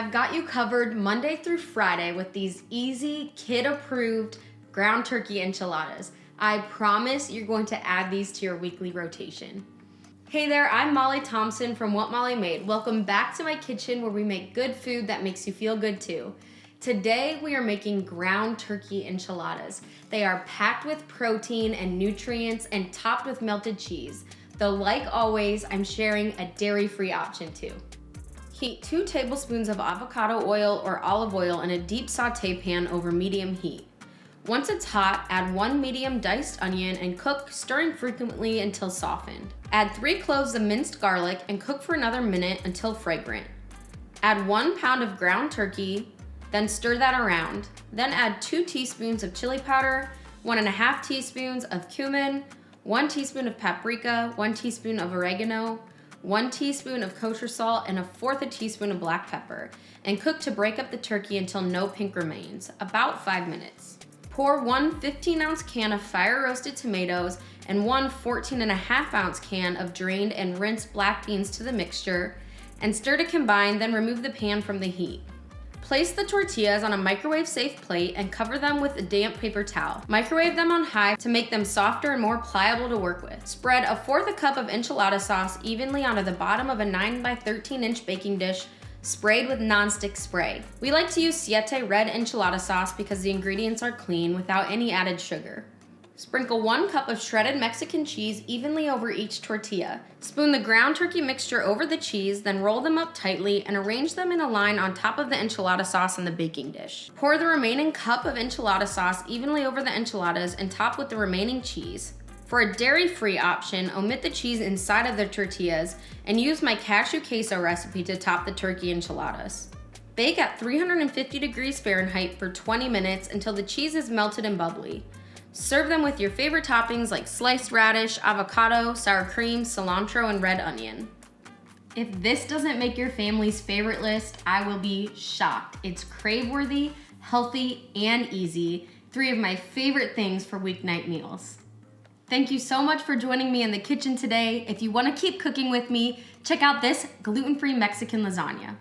I've got you covered Monday through Friday with these easy, kid-approved ground turkey enchiladas. I promise you're going to add these to your weekly rotation. Hey there, I'm Molly Thompson from What Molly Made. Welcome back to my kitchen where we make good food that makes you feel good too. Today we are making ground turkey enchiladas. They are packed with protein and nutrients and topped with melted cheese. Though like always, I'm sharing a dairy-free option too. Heat 2 tablespoons of avocado oil or olive oil in a deep saute pan over medium heat. Once it's hot, add 1 medium diced onion and cook, stirring frequently until softened. Add 3 cloves of minced garlic and cook for another minute until fragrant. Add 1 pound of ground turkey, then stir that around. Then add 2 teaspoons of chili powder, 1.5 teaspoons of cumin, 1 teaspoon of paprika, 1 teaspoon of oregano, 1 teaspoon of kosher salt, and 1/4 teaspoon of black pepper, and cook to break up the turkey until no pink remains, about 5 minutes. Pour 1 15-ounce can of fire-roasted tomatoes and 1 14.5-ounce can of drained and rinsed black beans to the mixture, and stir to combine, then remove the pan from the heat. Place the tortillas on a microwave-safe plate and cover them with a damp paper towel. Microwave them on high to make them softer and more pliable to work with. Spread 1/4 cup of enchilada sauce evenly onto the bottom of a 9 by 13-inch baking dish, sprayed with nonstick spray. We like to use Siete red enchilada sauce because the ingredients are clean without any added sugar. Sprinkle 1 cup of shredded Mexican cheese evenly over each tortilla. Spoon the ground turkey mixture over the cheese, then roll them up tightly and arrange them in a line on top of the enchilada sauce in the baking dish. Pour the remaining cup of enchilada sauce evenly over the enchiladas and top with the remaining cheese. For a dairy-free option, omit the cheese inside of the tortillas and use my cashew queso recipe to top the turkey enchiladas. Bake at 350 degrees Fahrenheit for 20 minutes until the cheese is melted and bubbly. Serve them with your favorite toppings like sliced radish, avocado, sour cream, cilantro, and red onion. If this doesn't make your family's favorite list, I will be shocked. It's crave-worthy, healthy, and easy. 3 of my favorite things for weeknight meals. Thank you so much for joining me in the kitchen today. If you want to keep cooking with me, check out this gluten-free Mexican lasagna.